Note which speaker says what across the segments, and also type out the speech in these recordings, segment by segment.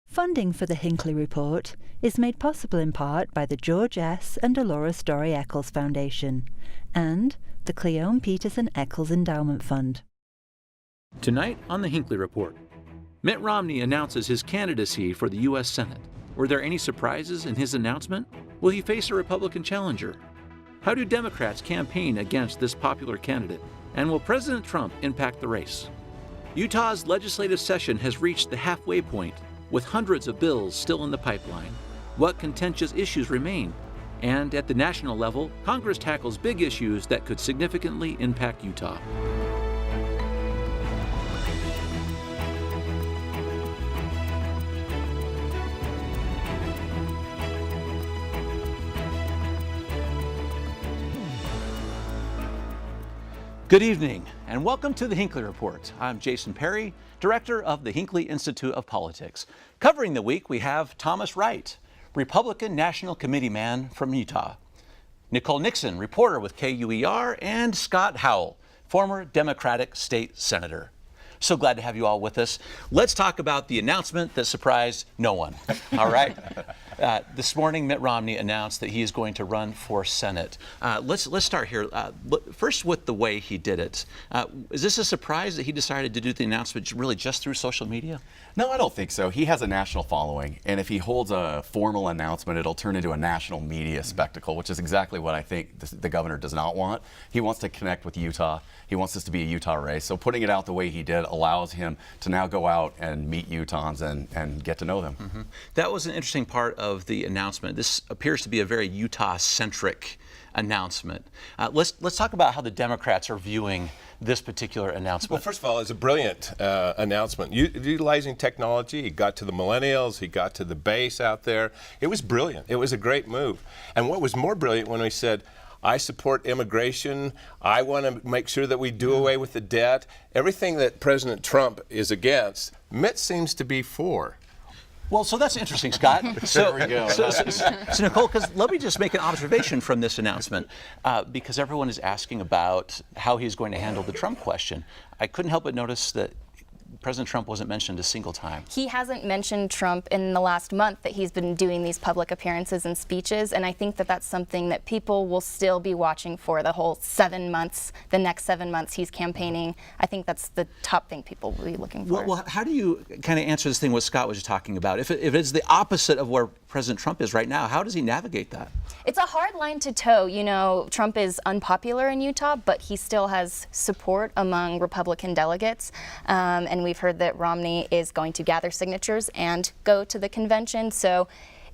Speaker 1: Funding for the Hinckley Report is made possible in part by the George S. and Delora Story Eccles Foundation and the Cleone Peterson Eccles Endowment Fund.
Speaker 2: Tonight on the Hinckley Report, Mitt Romney announces his candidacy for the U.S. Senate. Were there any surprises in his announcement? Will he face a Republican challenger? How do Democrats campaign against this popular candidate? And will President Trump impact the race? Utah's legislative session has reached the halfway point, with hundreds of bills still in the pipeline. What contentious issues remain? And at the national level, Congress tackles big issues that could significantly impact Utah. Good evening, and welcome to the Hinckley Report. I'm Jason Perry, director of the Hinckley Institute of Politics. Covering the week, we have Thomas Wright, Republican National Committee man from Utah, Nicole Nixon, reporter with KUER, and Scott Howell, former Democratic state senator. So glad to have you all with us. Let's talk about the announcement that surprised no one. All right. This morning, Mitt Romney announced that he is going to run for Senate. Let's start here. First, with the way he did it. Is this a surprise that he decided to do the announcement really just through social media?
Speaker 3: No, I don't think so. He has a national following, and if he holds a formal announcement, it'll turn into a national media spectacle, which is exactly what I think the governor does not want. He wants to connect with Utah. He wants this to be a Utah race. So putting it out the way he did allows him to now go out and meet Utahns and get to know them.
Speaker 2: Mm-hmm. That was an interesting part of the announcement. This appears to be a very Utah-centric announcement. Let's talk about how the Democrats are viewing this particular announcement.
Speaker 4: Well, first of all, it's a brilliant announcement. Utilizing technology, he got to the millennials, he got to the base out there. It was brilliant. It was a great move. And what was more brilliant when we said, I support immigration. I want to make sure that we do away with the debt. Everything that President Trump is against, Mitt seems to be for.
Speaker 2: Well, so that's interesting, Scott.
Speaker 3: There we go.
Speaker 2: So Nicole, because let me just make an observation from this announcement, because everyone is asking about how he's going to handle the Trump question. I couldn't help but notice that President Trump wasn't mentioned a single time.
Speaker 5: He hasn't mentioned Trump in the last month that he's been doing these public appearances and speeches, and I think that that's something that people will still be watching for the whole 7 months, the next 7 months he's campaigning. I think that's the top thing people will be looking for.
Speaker 2: Well, how do you kind of answer this thing what Scott was just talking about? If it's the opposite of where President Trump is right now, how does he navigate that?
Speaker 5: It's a hard line to toe. You know, Trump is unpopular in Utah, but he still has support among Republican delegates, and we've heard that Romney is going to gather signatures and go to the convention. So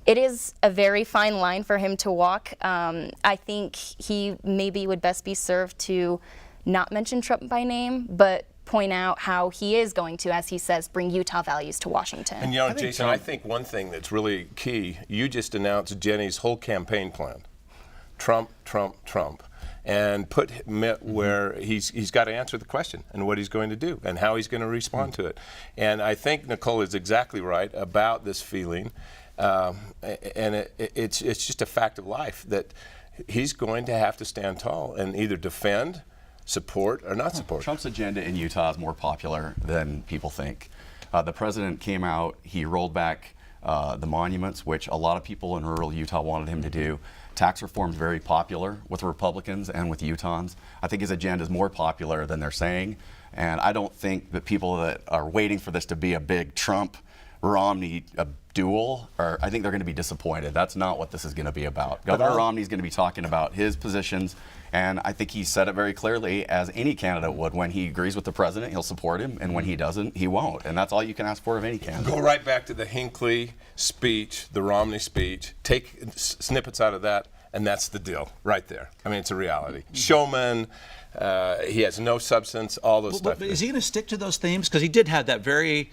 Speaker 5: it is a very fine line for him to walk. I think he maybe would best be served to not mention Trump by name, but point out how he is going to, as he says, bring Utah values to Washington.
Speaker 4: And you know, Jason, I think one thing that's really key, you just announced Jenny's whole campaign plan. Trump, Trump, Trump. And put Mitt where he's got to answer the question and what he's going to do and how he's going to respond to it. And I think Nicole is exactly right about this feeling. And it's just a fact of life that he's going to have to stand tall and either defend, support, or not support.
Speaker 3: Trump's agenda in Utah is more popular than people think. The president came out, he rolled back the monuments, which a lot of people in rural Utah wanted him to do. Tax reform is very popular with Republicans and with Utahns. I think his agenda is more popular than they're saying. And I don't think that people that are waiting for this to be a big Trump-Romney duel, I think they're going to be disappointed. That's not what this is going to be about. Governor Romney's going to be talking about his positions, and I think he said it very clearly, as any candidate would. When he agrees with the president, he'll support him, and when he doesn't, he won't. And that's all you can ask for of any candidate.
Speaker 4: Go right back to the Hinckley speech, the Romney speech, take snippets out of that, and that's the deal right there. I mean, it's a reality. Showman, he has no substance, all those stuff.
Speaker 2: But is he going to stick to those themes? Because he did have that very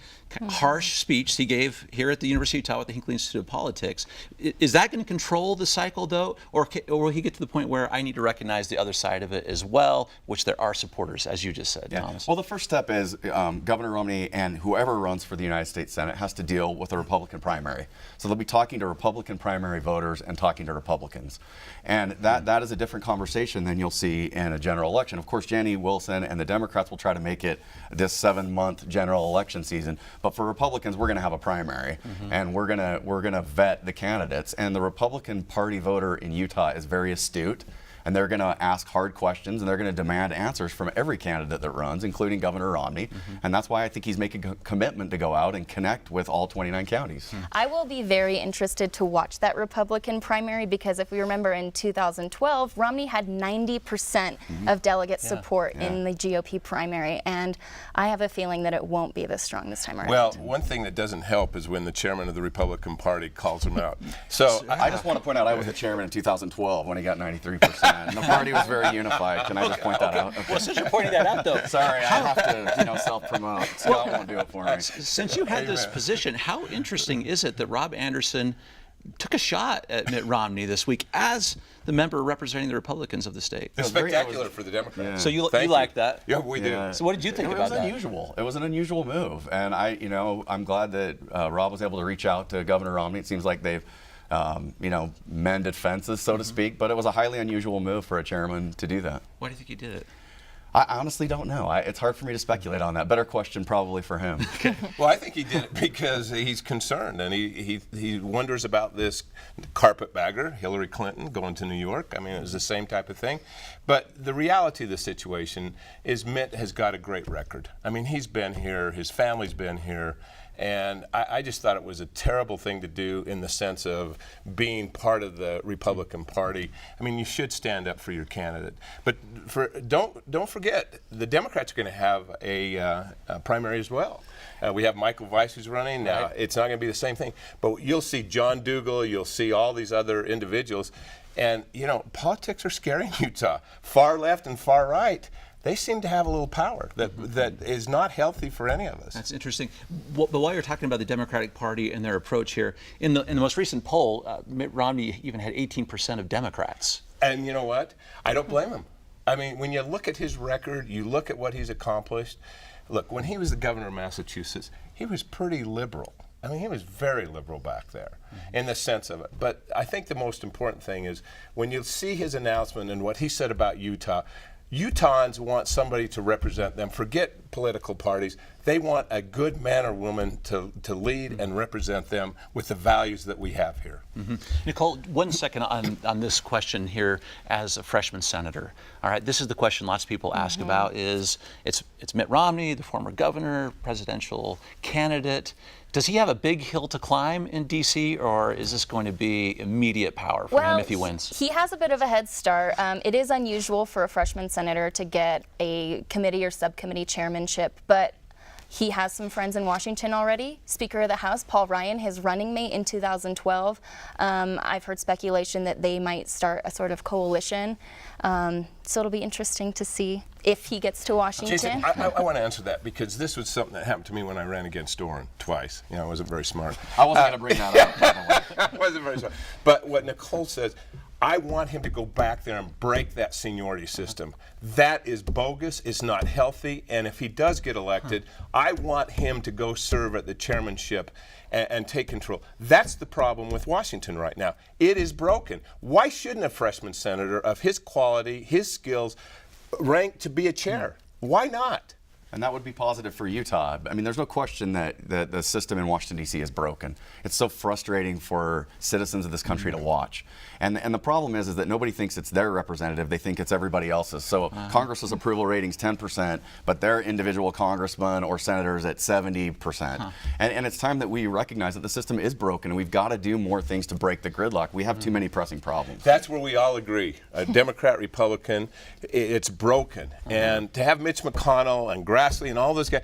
Speaker 2: harsh speech he gave here at the University of Utah at the Hinckley Institute of Politics. Is that going to control the cycle, though? Or will he get to the point where I need to recognize the other side of it as well, which there are supporters, as you just said, Thomas?
Speaker 3: Well, the first step is Governor Romney and whoever runs for the United States Senate has to deal with a Republican primary. So they'll be talking to Republican primary voters and talking to Republicans. And that is a different conversation than you'll see in a general election election. Of course, Jenny Wilson and the Democrats will try to make it this 7-month general election season. But for Republicans, we're going to have a primary, and we're gonna vet the candidates. And the Republican Party voter in Utah is very astute. And they're going to ask hard questions, and they're going to demand answers from every candidate that runs, including Governor Romney. And that's why I think he's making a commitment to go out and connect with all 29 counties.
Speaker 5: I will be very interested to watch that Republican primary, because if we remember in 2012, Romney had 90% of delegate support in the GOP primary, and I have a feeling that it won't be this strong this time around.
Speaker 4: Well, one thing that doesn't help is when the chairman of the Republican Party calls him out. So
Speaker 3: I just want to point out I was the chairman in 2012 when he got 93%. And the party was very unified. Can I just point that out? Okay.
Speaker 2: Well, since you're pointing that out, though.
Speaker 3: Sorry, I have to, self-promote. Scott won't do it for me.
Speaker 2: Since you had this position, how interesting is it that Rob Anderson took a shot at Mitt Romney this week as the member representing the Republicans of the state?
Speaker 4: it's spectacular for the Democrats.
Speaker 2: So you like that?
Speaker 4: Yeah, we do.
Speaker 2: So what did you think about that?
Speaker 3: It was unusual. It was an unusual move, and I'm glad that Rob was able to reach out to Governor Romney. It seems like they've mended fences, so to speak, but it was a highly unusual move for a chairman to do that.
Speaker 2: Why do you think he did it?
Speaker 3: I honestly don't know. It's hard for me to speculate on that. Better question probably for him.
Speaker 4: Well, I think he did it because he's concerned, and he wonders about this carpetbagger, Hillary Clinton, going to New York. I mean, it was the same type of thing. But the reality of the situation is Mitt has got a great record. I mean, he's been here, his family's been here, and I just thought it was a terrible thing to do in the sense of being part of the Republican Party. I mean, you should stand up for your candidate. But don't forget, the Democrats are going to have a primary as well. We have Michael Weiss who's running. Now, it's not going to be the same thing. But you'll see John Dougal, you'll see all these other individuals. And, politics are scary in Utah. Far left and far right. They seem to have a little power that is not healthy for any of us.
Speaker 2: That's interesting. But while you're talking about the Democratic Party and their approach here, in the most recent poll, Mitt Romney even had 18% of Democrats.
Speaker 4: And you know what? I don't blame him. I mean, when you look at his record, you look at what he's accomplished. Look, when he was the governor of Massachusetts, he was pretty liberal. I mean, he was very liberal back there in the sense of it. But I think the most important thing is when you see his announcement and what he said about Utah, Utahns want somebody to represent them. Forget political parties. They want a good man or woman to lead and represent them with the values that we have here.
Speaker 2: Nicole, 1 second on this question here as a freshman senator. All right, this is the question lots of people ask about is, it's Mitt Romney, the former governor, presidential candidate. Does he have a big hill to climb in D.C., or is this going to be immediate power for him if he wins?
Speaker 5: He has a bit of a head start. It is unusual for a freshman senator to get a committee or subcommittee chairmanship, but he has some friends in Washington already. Speaker of the House, Paul Ryan, his running mate in 2012. I've heard speculation that they might start a sort of coalition. So it'll be interesting to see if he gets to Washington.
Speaker 4: Jason, I want to answer that because this was something that happened to me when I ran against Doran twice. I wasn't very smart.
Speaker 3: I wasn't going to bring that up, by the way.
Speaker 4: I wasn't very smart. But what Nicole says, I want him to go back there and break that seniority system. That is bogus, it's not healthy, and if he does get elected, I want him to go serve at the chairmanship and take control. That's the problem with Washington right now. It is broken. Why shouldn't a freshman senator of his quality, his skills, rank to be a chair? Why not?
Speaker 3: And that would be positive for Utah. I mean, there's no question that the system in Washington, D.C. is broken. It's so frustrating for citizens of this country to watch. And the problem is that nobody thinks it's their representative. They think it's everybody else's. So Congress's approval rating's 10%, but their individual congressman or senators at 70%. And it's time that we recognize that the system is broken, and we've got to do more things to break the gridlock. We have too many pressing problems.
Speaker 4: That's where we all agree. A Democrat, Republican, it's broken. And to have Mitch McConnell and Grassley and all those guys.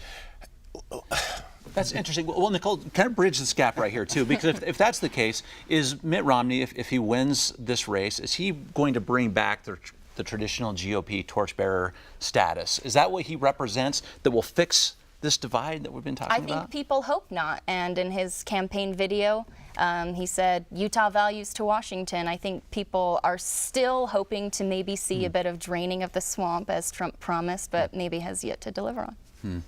Speaker 2: That's interesting. Well, Nicole, kind of bridge this gap right here, too, because if that's the case, is Mitt Romney, if he wins this race, is he going to bring back the traditional GOP torchbearer status? Is that what he represents that will fix this divide that we've been talking about?
Speaker 5: I think people hope not. And in his campaign video, he said, Utah values to Washington. I think people are still hoping to maybe see a bit of draining of the swamp, as Trump promised, but maybe has yet to deliver on.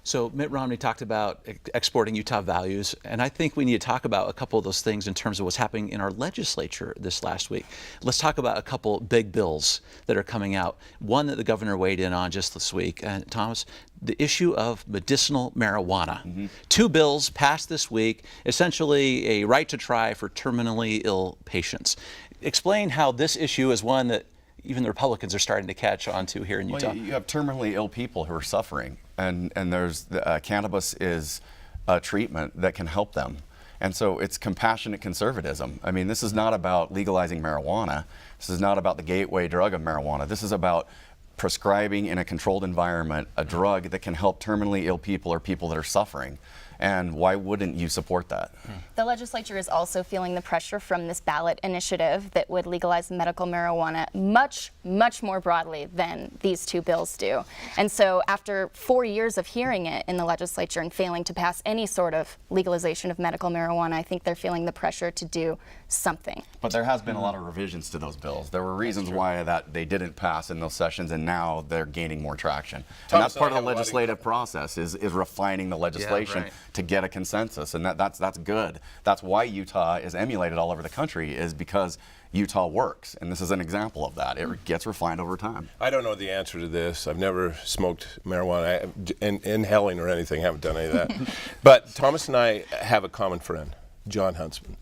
Speaker 2: So Mitt Romney talked about exporting Utah values, and I think we need to talk about a couple of those things in terms of what's happening in our legislature this last week. Let's talk about a couple big bills that are coming out. One that the governor weighed in on just this week, Thomas, the issue of medicinal marijuana. Two bills passed this week, essentially a right to try for terminally ill patients. Explain how this issue is one that even the Republicans are starting to catch on to here in Utah.
Speaker 3: Well, you have terminally ill people who are suffering, and there's cannabis is a treatment that can help them. And so it's compassionate conservatism. I mean, this is not about legalizing marijuana. This is not about the gateway drug of marijuana. This is about prescribing in a controlled environment a drug that can help terminally ill people or people that are suffering. And why wouldn't you support that?
Speaker 5: The legislature is also feeling the pressure from this ballot initiative that would legalize medical marijuana much, much more broadly than these two bills do. And so after 4 years of hearing it in the legislature and failing to pass any sort of legalization of medical marijuana, I think they're feeling the pressure to do something.
Speaker 3: But there has been a lot of revisions to those bills. There were reasons why that they didn't pass in those sessions, and now they're gaining more traction. And that's part of the legislative process, is refining the legislation to get a consensus, and that's good. That's why Utah is emulated all over the country, is because Utah works, and this is an example of that. It gets refined over time.
Speaker 4: I don't know the answer to this. I've never smoked marijuana, inhaling or anything. Haven't done any of that. But Thomas and I have a common friend, John Huntsman.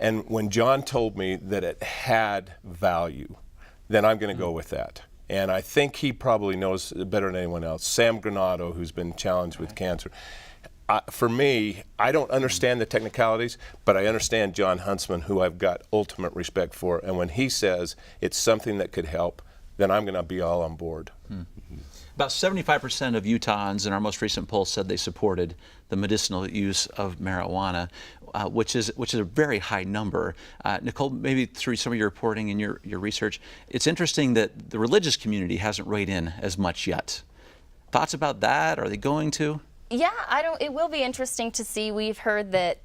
Speaker 4: And when John told me that it had value, then I'm going to go with that. And I think he probably knows better than anyone else. Sam Granado, who's been challenged with cancer. For me, I don't understand the technicalities, but I understand John Huntsman, who I've got ultimate respect for. And when he says it's something that could help, then I'm going to be all on board.
Speaker 2: About 75% of Utahns in our most recent poll said they supported the medicinal use of marijuana, which is a very high number. Nicole, maybe through some of your reporting and your research, it's interesting that the religious community hasn't weighed in as much yet. Thoughts about that? Are they going to?
Speaker 5: Yeah, it will be interesting to see. We've heard that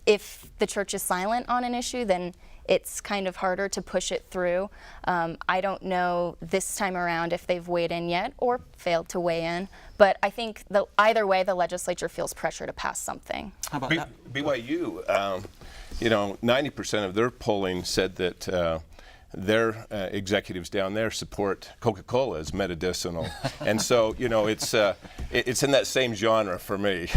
Speaker 5: if the church is silent on an issue, then it's kind of harder to push it through. I don't know this time around if they've weighed in yet or failed to weigh in, but I think either way, the legislature feels pressure to pass something.
Speaker 2: How about that?
Speaker 4: BYU, 90% of their polling said that their executives down there support Coca-Cola as medicinal, and so it's in that same genre for me.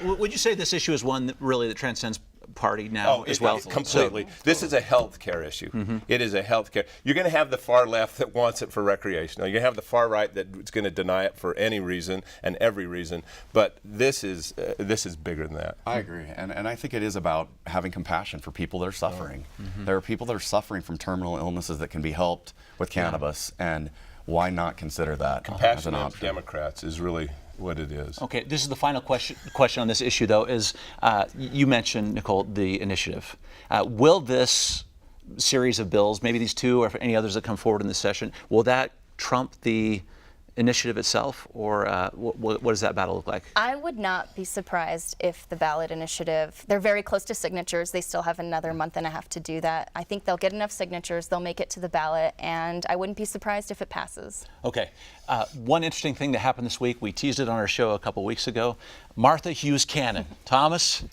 Speaker 2: Would you say this issue is one that transcends party now as well?
Speaker 4: Completely. This is a health care issue. It is a health care. You're going to have the far left that wants it for recreational. You're going to have the far right that's going to deny it for any reason and every reason. But this is bigger than that.
Speaker 3: I agree, and I think it is about having compassion for people that are suffering. There are people that are suffering from terminal illnesses that can be helped with cannabis, and why not consider that as an
Speaker 4: Compassionate
Speaker 3: option?
Speaker 4: Democrats is really what it is.
Speaker 2: Okay, this is the final question on this issue, though, is you mentioned, Nicole, the initiative. Will this series of bills, maybe these two or any others that come forward in this session, will that trump the initiative itself, or what does that battle look like?
Speaker 5: I would not be surprised if the ballot initiative, they're very close to signatures. They still have another month and a half to do that. I think they'll get enough signatures, they'll make it to the ballot, and I wouldn't be surprised if it passes.
Speaker 2: Okay. One interesting thing that happened this week, we teased it on our show a couple weeks ago, Martha Hughes Cannon. Thomas?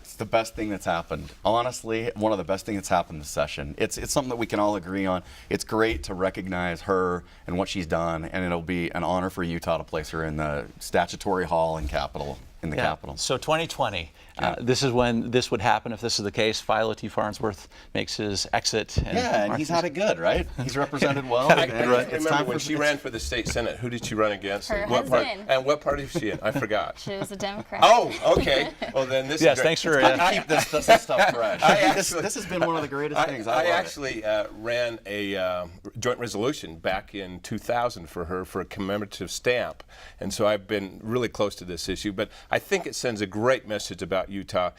Speaker 3: It's the best thing that's happened. Honestly, one of the best things that's happened this session. It's something that we can all agree on. It's great to recognize her and what she's done, and it'll be an honor for Utah to place her in the statutory hall in Capitol. In the Capitol.
Speaker 2: So 2020, this is when this would happen if this is the case. Philo T. Farnsworth makes his exit.
Speaker 3: And he's had it good, right? He's represented well.
Speaker 4: I remember when she ran for the state senate, who did she run against?
Speaker 5: Her
Speaker 4: What party?
Speaker 5: husband.
Speaker 4: And what party was she in? I forgot.
Speaker 5: She was a Democrat.
Speaker 4: Oh, okay. Well, then this
Speaker 2: Yes,
Speaker 4: is great.
Speaker 2: thanks for
Speaker 3: Keep this stuff fresh. This has been one of the greatest things.
Speaker 4: I
Speaker 3: love it.
Speaker 4: actually ran a joint resolution back in 2000 for her for a commemorative stamp, and so I've been really close to this issue. But I think it sends a great message about Utah.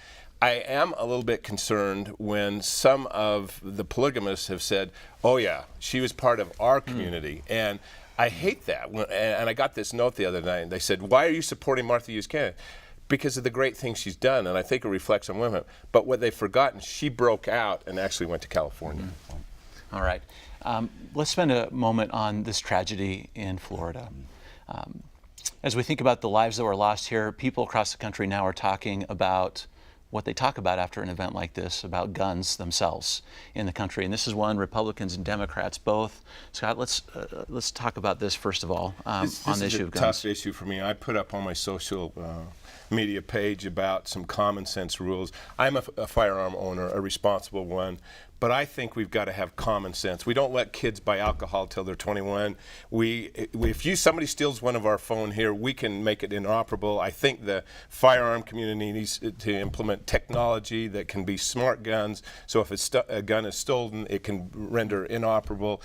Speaker 4: I am a little bit concerned when some of the polygamists have said, oh yeah, she was part of our community. And I hate that. And I got this note the other night, and they said, why are you supporting Martha Hughes Cannon? Because of the great things she's done, and I think it reflects on women. But what they've forgotten, she broke out and actually went to California.
Speaker 2: All right. Let's spend a moment on this tragedy in Florida. As we think about the lives that were lost here, people across the country now are talking about what they talk about after an event like this, about guns themselves in the country. And this is one Republicans and Democrats both. Scott, let's talk about this first of all on the issue of guns.
Speaker 4: This is a tough issue for me. I put up on my social media page about some common sense rules. I'm a firearm owner, a responsible one, but I think we've got to have common sense. We don't let kids buy alcohol till they're 21. If somebody steals one of our phone here, we can make it inoperable. I think the firearm community needs to implement technology that can be smart guns, so if a gun is stolen, it can render inoperable.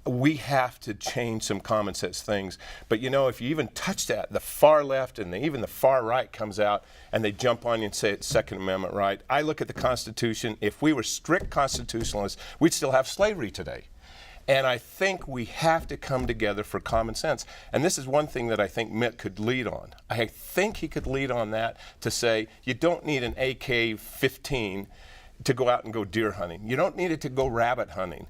Speaker 4: We have to change some common sense things. But you know, if you even touch that, the far left and even the far right comes out and they jump on you and say it's Second Amendment right. I look at the Constitution. If we were strict constitutionalists, we'd still have slavery today. And I think we have to come together for common sense. And this is one thing that I think Mitt could lead on. I think he could lead on that to say you don't need an AK-15 to go out and go deer hunting. You don't need it to go rabbit hunting.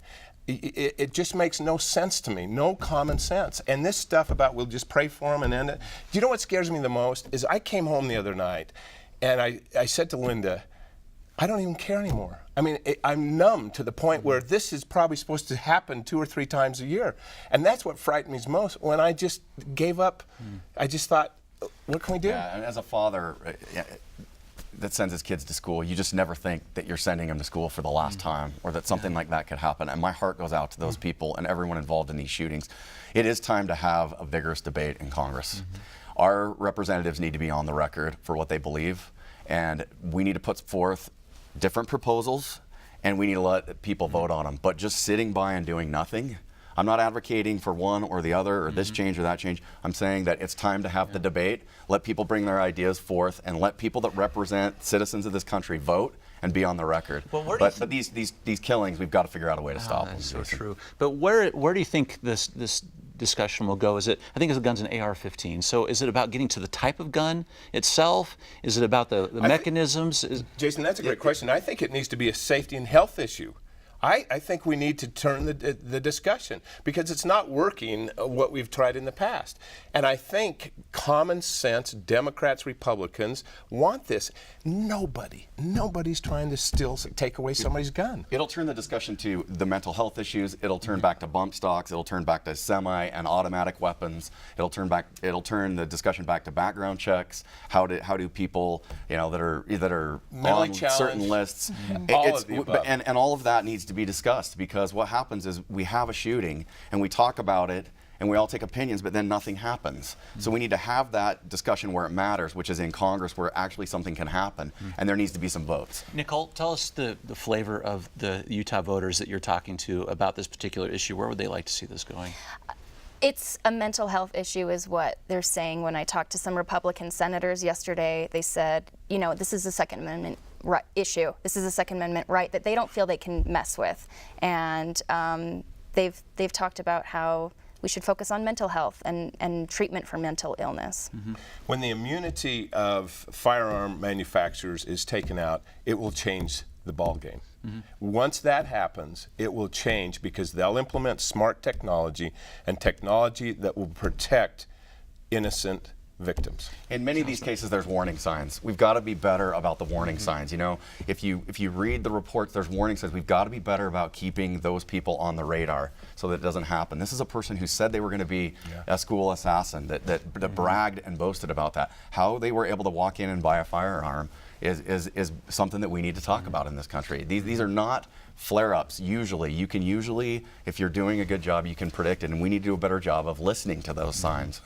Speaker 4: It just makes no sense to me, no common sense. And this stuff about we'll just pray for them and end it. Do you know what scares me the most is I came home the other night and I said to Linda, I don't even care anymore. I mean, I'm numb to the point where this is probably supposed to happen 2 or 3 times a year. And that's what frightened me most when I just gave up. I just thought, what can we do?
Speaker 3: Yeah, and as a father that sends his kids to school, you just never think that you're sending them to school for the last time, or that something like that could happen. And my heart goes out to those people and everyone involved in these shootings. It is time to have a vigorous debate in Congress. Our representatives need to be on the record for what they believe, and we need to put forth different proposals, and we need to let people vote on them. But just sitting by and doing nothing, I'm not advocating for one or the other or this change or that change. I'm saying that it's time to have the debate, let people bring their ideas forth, and let people that represent citizens of this country vote and be on the record.
Speaker 2: Well,
Speaker 3: but these killings, we've got to figure out a way to stop them.
Speaker 2: That's so true. But where do you think this discussion will go? I think the gun's an AR-15. So is it about getting to the type of gun itself? Is it about the mechanisms?
Speaker 4: Jason, that's a great question. I think it needs to be a safety and health issue. I think we need to turn the discussion because it's not working what we've tried in the past. And I think common sense Democrats, Republicans want this. Nobody's trying to take away somebody's gun.
Speaker 3: It'll turn the discussion to the mental health issues. It'll turn back to bump stocks. It'll turn back to semi and automatic weapons. It'll turn the discussion back to background checks. How do people, that are on certain lists,
Speaker 4: all of the above.
Speaker 3: And all of that needs to be discussed, because what happens is we have a shooting and we talk about it and we all take opinions, but then nothing happens. So we need to have that discussion where it matters, which is in Congress, where actually something can happen, and there needs to be some votes.
Speaker 2: Nicole, tell us the flavor of the Utah voters that you're talking to about this particular issue. Where would they like to see this going?
Speaker 5: It's a mental health issue is what they're saying. When I talked to some Republican senators yesterday, they said, this is a Second Amendment issue. This is a Second Amendment right that they don't feel they can mess with. And they've talked about how we should focus on mental health and treatment for mental illness.
Speaker 4: When the immunity of firearm manufacturers is taken out, it will change the ball game. Once that happens, it will change because they'll implement smart technology and technology that will protect innocent victims.
Speaker 3: In many of these cases, there's warning signs. We've got to be better about the warning signs. If you read the reports, there's warning signs. We've got to be better about keeping those people on the radar so that it doesn't happen. This is a person who said they were going to be a school assassin, that bragged and boasted about that. How they were able to walk in and buy a firearm is something that we need to talk about in this country. These are not flare-ups. Usually, if you're doing a good job, you can predict it, and we need to do a better job of listening to those signs.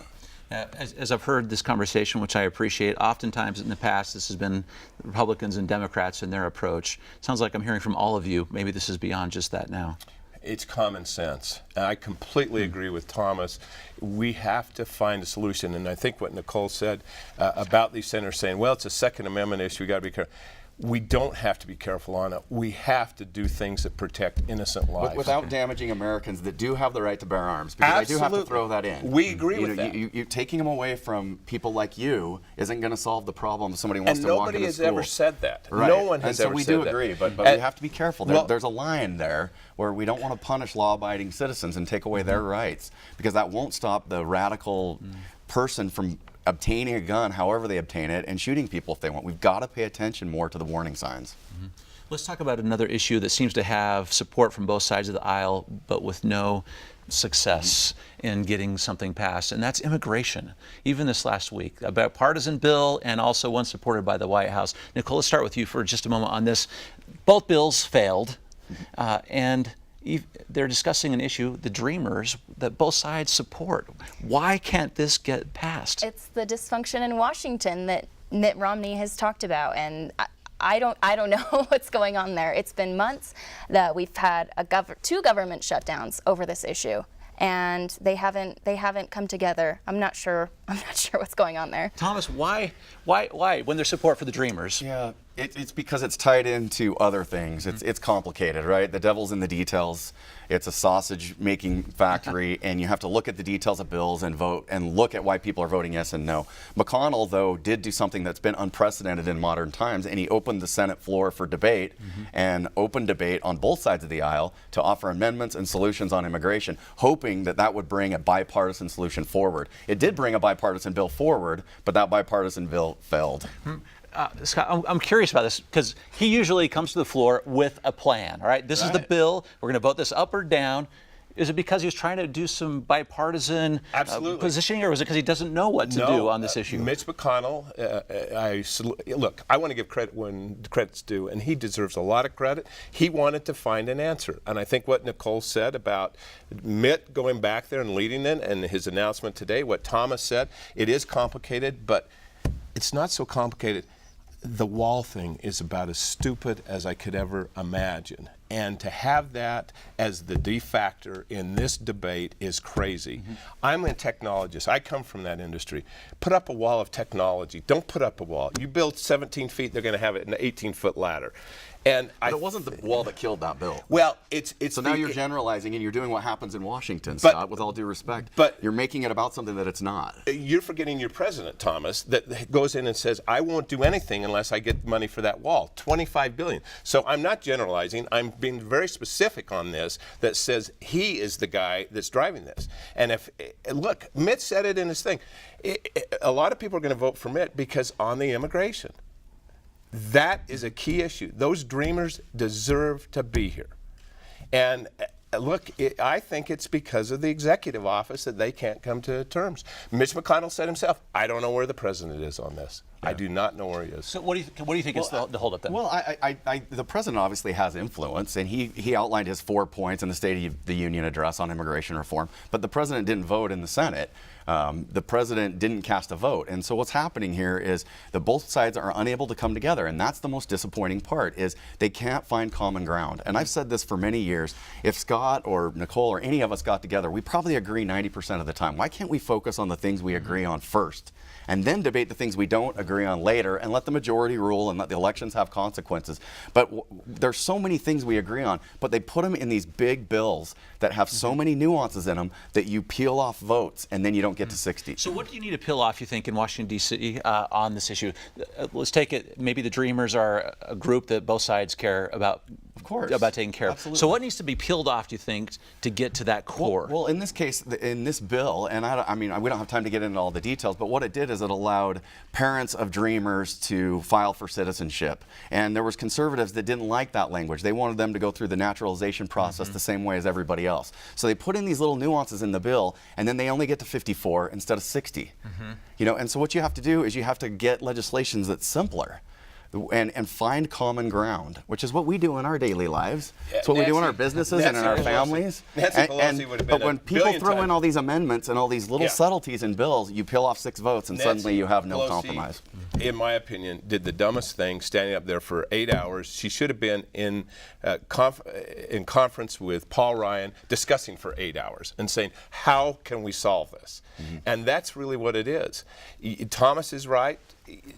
Speaker 2: As I've heard this conversation, which I appreciate, oftentimes in the past this has been Republicans and Democrats and their approach. Sounds like I'm hearing from all of you. Maybe this is beyond just that now.
Speaker 4: It's common sense. And I completely agree with Thomas. We have to find a solution. And I think what Nicole said about these senators saying, well, it's a Second Amendment issue, we've got to be careful. We don't have to be careful on it. We have to do things that protect innocent lives.
Speaker 3: Without damaging Americans that do have the right to bear arms. Because
Speaker 4: Absolutely.
Speaker 3: I do have to throw that in.
Speaker 4: We agree with that.
Speaker 3: You taking them away from people like you isn't going to solve the problem if somebody wants to walk into school.
Speaker 4: And nobody has ever said that.
Speaker 3: Right.
Speaker 4: No one has ever said that.
Speaker 3: So we do agree, but we have to be careful. There's a line there where we don't want to punish law-abiding citizens and take away their rights, because that won't stop the radical person from obtaining a gun, however they obtain it, and shooting people if they want. We've got to pay attention more to the warning signs.
Speaker 2: Mm-hmm. Let's talk about another issue that seems to have support from both sides of the aisle, but with no success in getting something passed, and that's immigration. Even this last week, a bipartisan bill and also one supported by the White House. Nicole, let's start with you for just a moment on this. Both bills failed, and they're discussing an issue, the Dreamers, that both sides support. Why can't this get passed?
Speaker 5: It's the dysfunction in Washington that Mitt Romney has talked about, and I don't know what's going on there. It's been months that we've had two government shutdowns over this issue, and they haven't come together. I'm not sure what's going on there.
Speaker 2: Thomas, why when there's support for the Dreamers?
Speaker 3: Yeah, it's because it's tied into other things. It's complicated, right? The devil's in the details. It's a sausage making factory, and you have to look at the details of bills and vote and look at why people are voting yes and no. McConnell, though, did do something that's been unprecedented in modern times, and he opened the Senate floor for debate and open debate on both sides of the aisle to offer amendments and solutions on immigration, hoping that that would bring a bipartisan solution forward. It did bring a bipartisan bill forward, but that bipartisan bill failed.
Speaker 2: Scott, I'm curious about this because he usually comes to the floor with a plan. All right, this is the bill. We're going to vote this up or down. Is it because he was trying to do some bipartisan positioning, or was it because he doesn't know what to do on this issue?
Speaker 4: Mitch McConnell, look, I want to give credit when credit's due, and he deserves a lot of credit. He wanted to find an answer, and I think what Nicole said about Mitt going back there and leading it, and his announcement today, what Thomas said, it is complicated, but it's not so complicated. The wall thing is about as stupid as I could ever imagine. And to have that as the de factor in this debate is crazy. I'm a technologist. I come from that industry. Put up a wall of technology. Don't put up a wall. You build 17 feet, they're going to have it in an 18-foot ladder. And
Speaker 3: but it wasn't the wall that killed that bill.
Speaker 4: Well, it's
Speaker 3: so now you're generalizing and you're doing what happens in Washington, Scott, with all due respect.
Speaker 4: But
Speaker 3: you're making it about something that it's not.
Speaker 4: You're forgetting your president, Thomas, that goes in and says, I won't do anything unless I get money for that wall, $25 billion. So I'm not generalizing. I'm being very specific on this that says he is the guy that's driving this. And look, Mitt said it in his thing. A lot of people are going to vote for Mitt because on the immigration. That is a key issue. Those Dreamers deserve to be here. And look, I think it's because of the executive office that they can't come to terms. Mitch McConnell said himself, I don't know where the president is on this. Yeah. I do not know where he is.
Speaker 2: So what do you think is the holdup then?
Speaker 3: Well, the president obviously has influence, and he outlined his 4 points in the State of the Union address on immigration reform, but the president didn't vote in the Senate. The president didn't cast a vote. And so what's happening here is that both sides are unable to come together, and that's the most disappointing part, is they can't find common ground. And I've said this for many years. If Scott or Nicole or any of us got together, we probably agree 90% of the time. Why can't we focus on the things we agree on first and then debate the things we don't agree on later and let the majority rule and let the elections have consequences? But there's so many things we agree on, but they put them in these big bills that have so many nuances in them that you peel off votes and then you don't get to 60.
Speaker 2: So what do you need to peel off, you think, in Washington, D.C. On this issue? Let's take it, maybe the Dreamers are a group that both sides care about.
Speaker 3: Of course.
Speaker 2: About taking care of.
Speaker 3: Absolutely.
Speaker 2: So what needs to be peeled off, do you think, to get to that core?
Speaker 3: Well, in this case, in this bill, and I mean, we don't have time to get into all the details, but what it did is it allowed parents of Dreamers to file for citizenship. And there was conservatives that didn't like that language. They wanted them to go through the naturalization process the same way as everybody else. So they put in these little nuances in the bill, and then they only get to 54 instead of 60. You know, and so what you have to do is you have to get legislations that's simpler. And find common ground, which is what we do in our daily lives. It's what we do in our businesses and in our families. But when people throw in all these amendments and all these little subtleties in bills, you peel off 6 votes and suddenly you have no compromise.
Speaker 4: In my opinion, did the dumbest thing standing up there for 8 hours. She should have been in conference with Paul Ryan discussing for 8 hours and saying, how can we solve this? And that's really what it is. Thomas is right.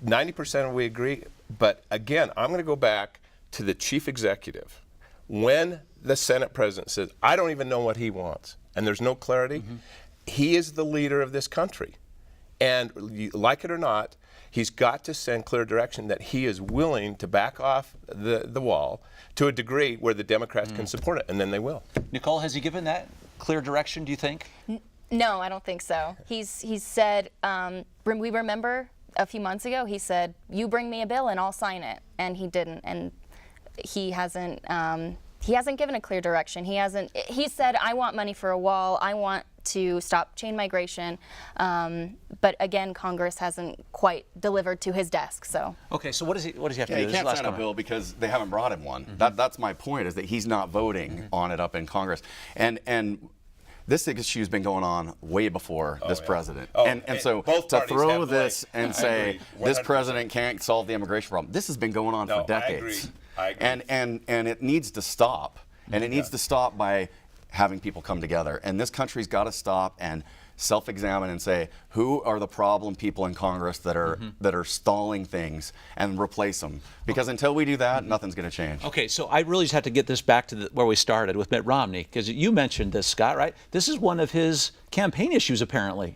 Speaker 4: 90% we agree. But again, I'm going to go back to the chief executive. When the Senate president says, I don't even know what he wants, and there's no clarity, he is the leader of this country. And like it or not, he's got to send clear direction that he is willing to back off the wall to a degree where the Democrats can support it, and then they will.
Speaker 2: Nicole, has he given that clear direction, do you think?
Speaker 5: No, I don't think so. He's said, we remember a few months ago, he said, you bring me a bill and I'll sign it. And he didn't. And he hasn't given a clear direction. He said, I want money for a wall. I want to stop chain migration. But again, Congress hasn't quite delivered to his desk. So.
Speaker 2: Okay, so what does he have to do?
Speaker 3: He
Speaker 2: This is
Speaker 3: can't
Speaker 2: the last
Speaker 3: sign a
Speaker 2: comment.
Speaker 3: bill because they haven't brought him one. That's my point, is that he's not voting on it up in Congress. And this issue's been going on way before this president. And so
Speaker 4: both
Speaker 3: to
Speaker 4: parties
Speaker 3: throw
Speaker 4: have
Speaker 3: this
Speaker 4: legs.
Speaker 3: and
Speaker 4: I
Speaker 3: say
Speaker 4: agree,
Speaker 3: this
Speaker 4: 100%.
Speaker 3: president can't solve the immigration problem, this has been going on
Speaker 4: No,
Speaker 3: for decades.
Speaker 4: I agree.
Speaker 3: And it needs to stop. And it needs to stop by having people come together. And this country's got to stop and self-examine and say, who are the problem people in Congress that are stalling things, and replace them. Because until we do that, nothing's going to change.
Speaker 2: Okay, so I really just have to get this back to where we started with Mitt Romney, because you mentioned this, Scott, right? This is one of his campaign issues, apparently.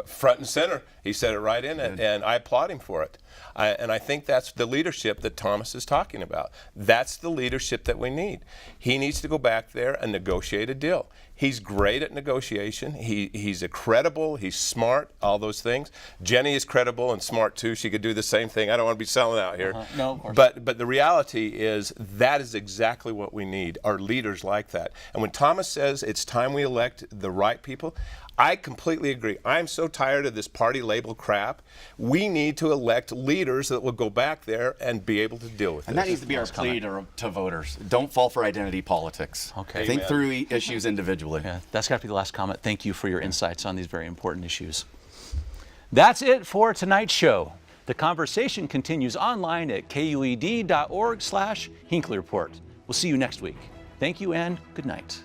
Speaker 4: Front and center. He said it right in it, and I applaud him for it. And I think that's the leadership that Thomas is talking about. That's the leadership that we need. He needs to go back there and negotiate a deal. He's great at negotiation. He's credible. He's smart. All those things. Jenny is credible and smart too. She could do the same thing. I don't want to be selling out here.
Speaker 2: No, of course.
Speaker 4: But the reality is that is exactly what we need. Are leaders like that. And when Thomas says it's time we elect the right people, I completely agree. I'm so tired of this party label crap. We need to elect leaders that will go back there and be able to deal with it.
Speaker 3: And that needs to be our plea to voters. Don't fall for identity politics.
Speaker 2: Okay.
Speaker 3: Think
Speaker 4: Amen.
Speaker 3: through issues individually.
Speaker 2: Yeah, that's got to be the last comment. Thank you for your insights on these very important issues. That's it for tonight's show. The conversation continues online at kued.org/Hinckley Report. We'll see you next week. Thank you and good night.